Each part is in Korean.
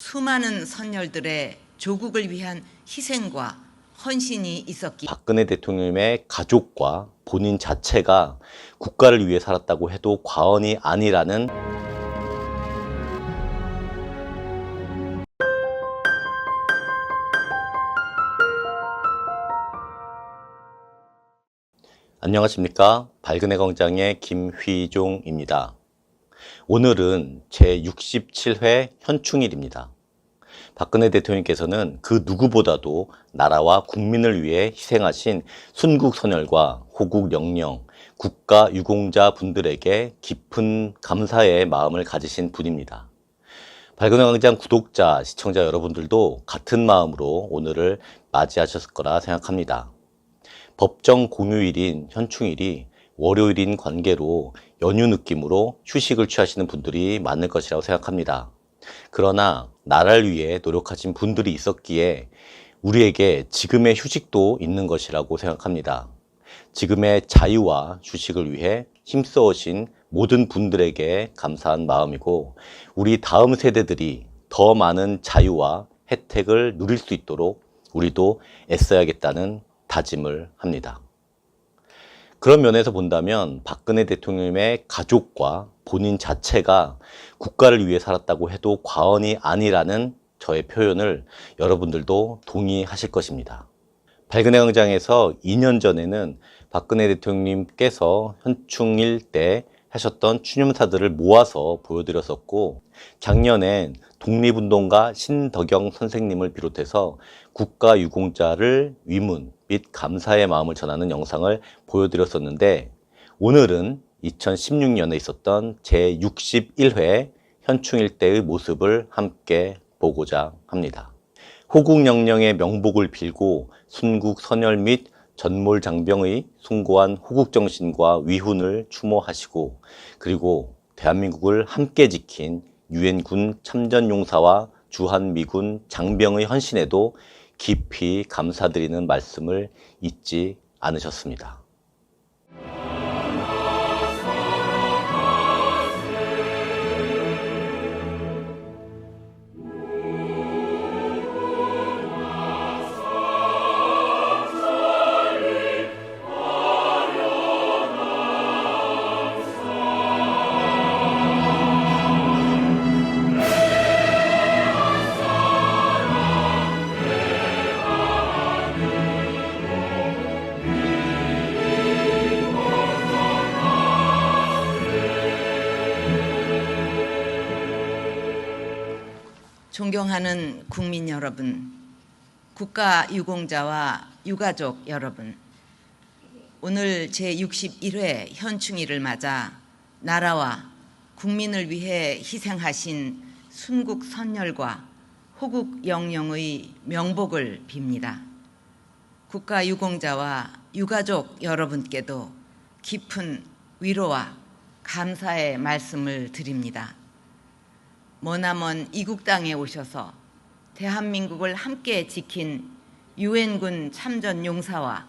수많은 선열들의 조국을 위한 희생과 헌신이 있었기. 박근혜 대통령의 가족과 본인 자체가 국가를 위해 살았다고 해도 과언이 아니라는 안녕하십니까. 밝은의 광장의 김휘종입니다. 오늘은 제67회 현충일입니다. 박근혜 대통령께서는 그 누구보다도 나라와 국민을 위해 희생하신 순국선열과 호국 영령, 국가 유공자 분들에게 깊은 감사의 마음을 가지신 분입니다. 밝은의 광장 구독자, 시청자 여러분들도 같은 마음으로 오늘을 맞이하셨을 거라 생각합니다. 법정 공휴일인 현충일이 월요일인 관계로 연휴 느낌으로 휴식을 취하시는 분들이 많을 것이라고 생각합니다. 그러나 나라를 위해 노력하신 분들이 있었기에 우리에게 지금의 휴식도 있는 것이라고 생각합니다. 지금의 자유와 휴식을 위해 힘써오신 모든 분들에게 감사한 마음이고, 우리 다음 세대들이 더 많은 자유와 혜택을 누릴 수 있도록 우리도 애써야겠다는 다짐을 합니다. 그런 면에서 본다면 박근혜 대통령의 가족과 본인 자체가 국가를 위해 살았다고 해도 과언이 아니라는 저의 표현을 여러분들도 동의하실 것입니다. 밝은의 광장에서 2년 전에는 박근혜 대통령님께서 현충일 때 하셨던 추념사들을 모아서 보여드렸었고, 작년엔 독립운동가 신덕영 선생님을 비롯해서 국가유공자를 위문 및 감사의 마음을 전하는 영상을 보여드렸었는데, 오늘은 2016년에 있었던 제61회 현충일 때의 모습을 함께 보고자 합니다. 호국영령의 명복을 빌고 순국선열 및 전몰장병의 숭고한 호국정신과 위훈을 추모하시고, 그리고 대한민국을 함께 지킨 유엔군 참전용사와 주한미군 장병의 헌신에도 깊이 감사드리는 말씀을 잊지 않으셨습니다. 존경하는 국민 여러분, 국가 유공자와 유가족 여러분, 오늘 제61회 현충일을 맞아 나라와 국민을 위해 희생하신 순국선열과 호국 영령의 명복을 빕니다. 국가 유공자와 유가족 여러분께도 깊은 위로와 감사의 말씀을 드립니다. 머나먼 이국 땅에 오셔서 대한민국을 함께 지킨 유엔군 참전 용사와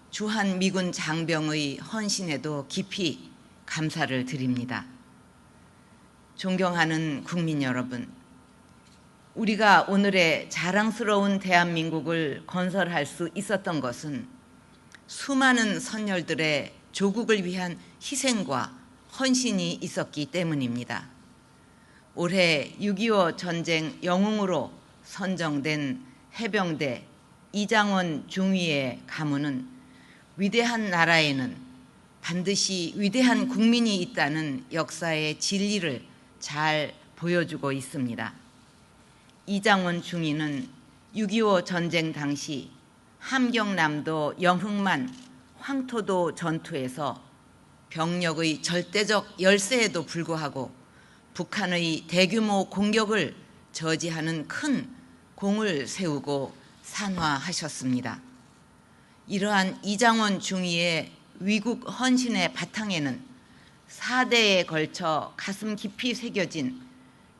주한미군 장병의 헌신에도 깊이 감사를 드립니다. 존경하는 국민 여러분, 우리가 오늘의 자랑스러운 대한민국을 건설할 수 있었던 것은 수많은 선열들의 조국을 위한 희생과 헌신이 있었기 때문입니다. 올해 6.25 전쟁 영웅으로 선정된 해병대 이장원 중위의 가문은 위대한 나라에는 반드시 위대한 국민이 있다는 역사의 진리를 잘 보여주고 있습니다. 이장원 중위는 6.25 전쟁 당시 함경남도 영흥만 황토도 전투에서 병력의 절대적 열세에도 불구하고 북한의 대규모 공격을 저지하는 큰 공을 세우고 산화하셨습니다. 이러한 이장원 중위의 위국 헌신의 바탕에는 4대에 걸쳐 가슴 깊이 새겨진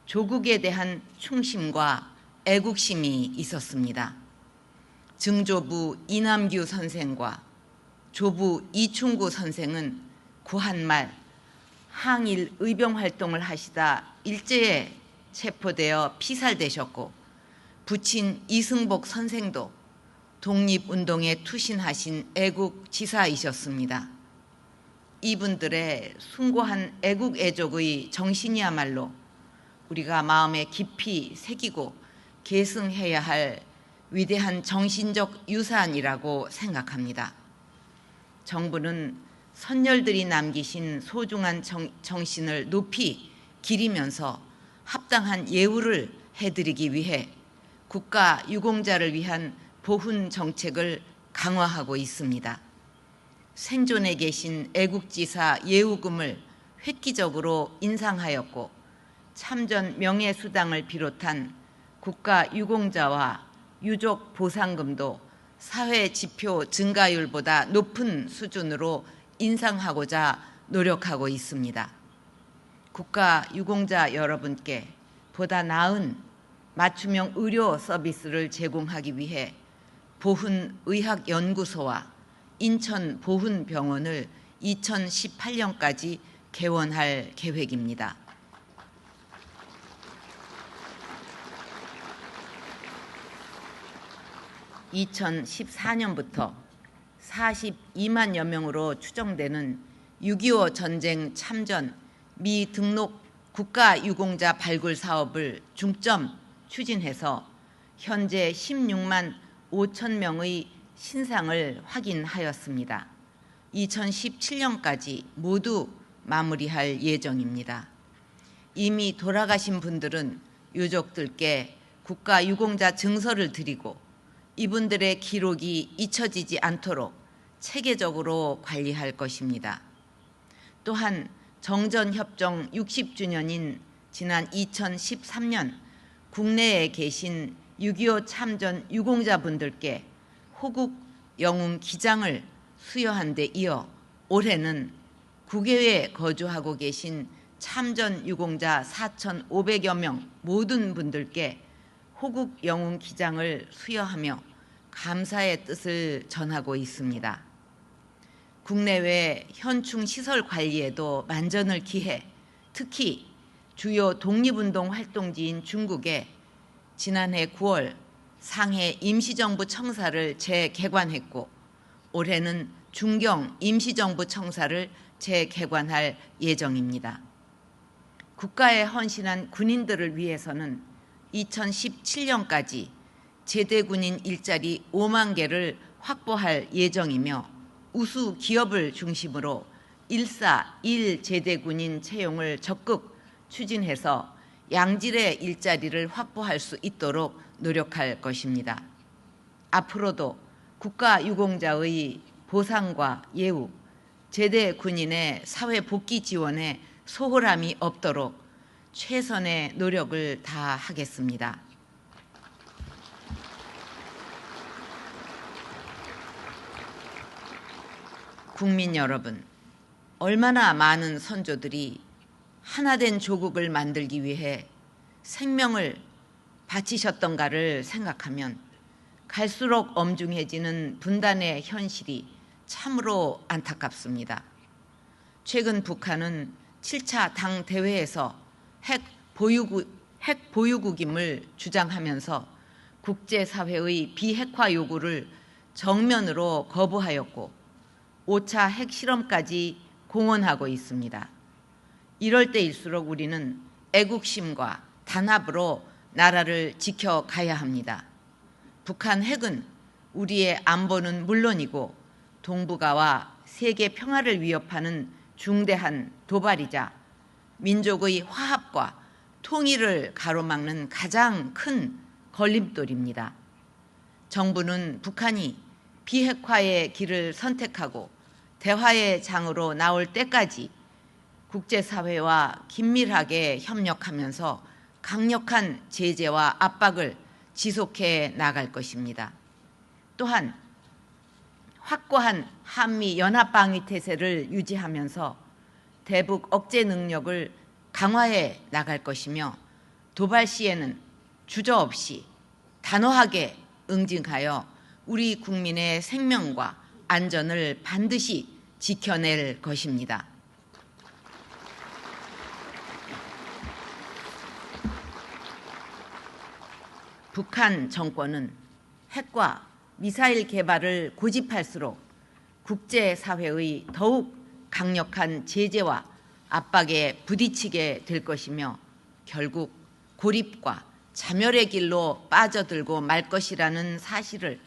조국에 대한 충심과 애국심이 있었습니다. 증조부 이남규 선생과 조부 이충구 선생은 구한말 항일 의병 활동을 하시다 일제에 체포되어 피살되셨고 부친 이승복 선생도 독립운동에 투신하신 애국지사이셨습니다. 이분들의 숭고한 애국애족의 정신이야말로 우리가 마음에 깊이 새기고 계승해야 할 위대한 정신적 유산이라고 생각합니다. 정부는 선열들이 남기신 소중한 정신을 높이 기리면서 합당한 예우를 해드리기 위해 국가 유공자를 위한 보훈 정책을 강화하고 있습니다. 생존해 계신 애국지사 예우금을 획기적으로 인상하였고 참전 명예수당을 비롯한 국가 유공자와 유족 보상금도 사회 지표 증가율보다 높은 수준으로 인상하고자 노력하고 있습니다. 국가 유공자 여러분께 보다 나은 맞춤형 의료 서비스를 제공하기 위해 보훈의학연구소와 인천보훈병원을 2018년까지 개원할 계획입니다. (2014년부터) 42만여 명으로 추정되는 6.25 전쟁 참전 미등록 국가유공자 발굴 사업을 중점 추진해서 현재 16만 5천 명의 신상을 확인하였습니다. 2017년까지 모두 마무리할 예정입니다. 이미 돌아가신 분들은 유족들께 국가유공자 증서를 드리고 이분들의 기록이 잊혀지지 않도록 체계적으로 관리할 것입니다. 또한 정전협정 60주년인 지난 2013년 국내에 계신 6.25 참전 유공자분들께 호국 영웅 기장을 수여한 데 이어 올해는 국외에 거주하고 계신 참전 유공자 4,500여 명 모든 분들께 호국 영웅 기장을 수여하며 감사의 뜻을 전하고 있습니다. 국내외 현충 시설 관리에도 만전을 기해 특히 주요 독립운동 활동지인 중국에 지난해 9월 상해 임시정부 청사를 재개관했고 올해는 중경 임시정부 청사를 재개관할 예정입니다. 국가에 헌신한 군인들을 위해서는 2017년까지 제대군인 일자리 5만 개를 확보할 예정이며 우수 기업을 중심으로 1사1 제대군인 채용을 적극 추진해서 양질의 일자리를 확보할 수 있도록 노력할 것입니다. 앞으로도 국가유공자의 보상과 예우, 제대 군인의 사회 복귀 지원에 소홀함이 없도록 최선의 노력을 다하겠습니다. 국민 여러분, 얼마나 많은 선조들이 하나된 조국을 만들기 위해 생명을 바치셨던가를 생각하면 갈수록 엄중해지는 분단의 현실이 참으로 안타깝습니다. 최근 북한은 7차 당 대회에서 핵 보유국임을 주장하면서 국제사회의 비핵화 요구를 정면으로 거부하였고 5차 핵실험까지 공언하고 있습니다. 이럴 때일수록 우리는 애국심과 단합으로 나라를 지켜가야 합니다. 북한 핵은 우리의 안보는 물론이고 동북아와 세계 평화를 위협하는 중대한 도발이자 민족의 화합과 통일을 가로막는 가장 큰 걸림돌입니다. 정부는 북한이 비핵화의 길을 선택하고 대화의 장으로 나올 때까지 국제사회와 긴밀하게 협력하면서 강력한 제재와 압박을 지속해 나갈 것입니다. 또한 확고한 한미 연합방위 태세를 유지하면서 대북 억제 능력을 강화해 나갈 것이며 도발 시에는 주저없이 단호하게 응징하여 우리 국민의 생명과 안전을 반드시 지켜낼 것입니다. 북한 정권은 핵과 미사일 개발을 고집할수록 국제사회의 더욱 강력한 제재와 압박에 부딪히게 될 것이며 결국 고립과 자멸의 길로 빠져들고 말 것이라는 사실을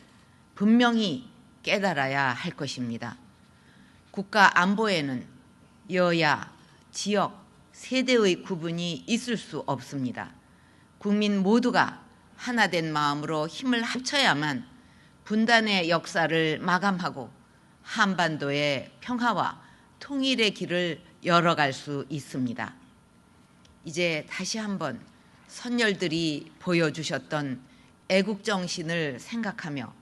분명히 깨달아야 할 것입니다. 국가 안보에는 여야, 지역, 세대의 구분이 있을 수 없습니다. 국민 모두가 하나된 마음으로 힘을 합쳐야만 분단의 역사를 마감하고 한반도의 평화와 통일의 길을 열어갈 수 있습니다. 이제 다시 한번 선열들이 보여주셨던 애국정신을 생각하며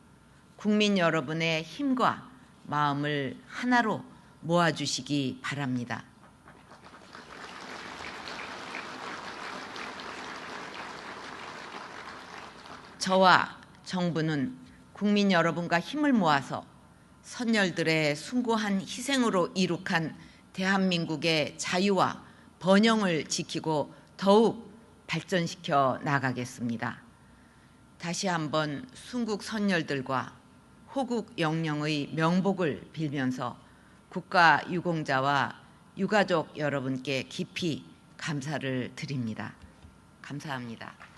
국민 여러분의 힘과 마음을 하나로 모아주시기 바랍니다. 저와 정부는 국민 여러분과 힘을 모아서 선열들의 숭고한 희생으로 이룩한 대한민국의 자유와 번영을 지키고 더욱 발전시켜 나가겠습니다. 다시 한번 순국 선열들과 호국 영령의 명복을 빌면서 국가 유공자와 유가족 여러분께 깊이 감사를 드립니다. 감사합니다.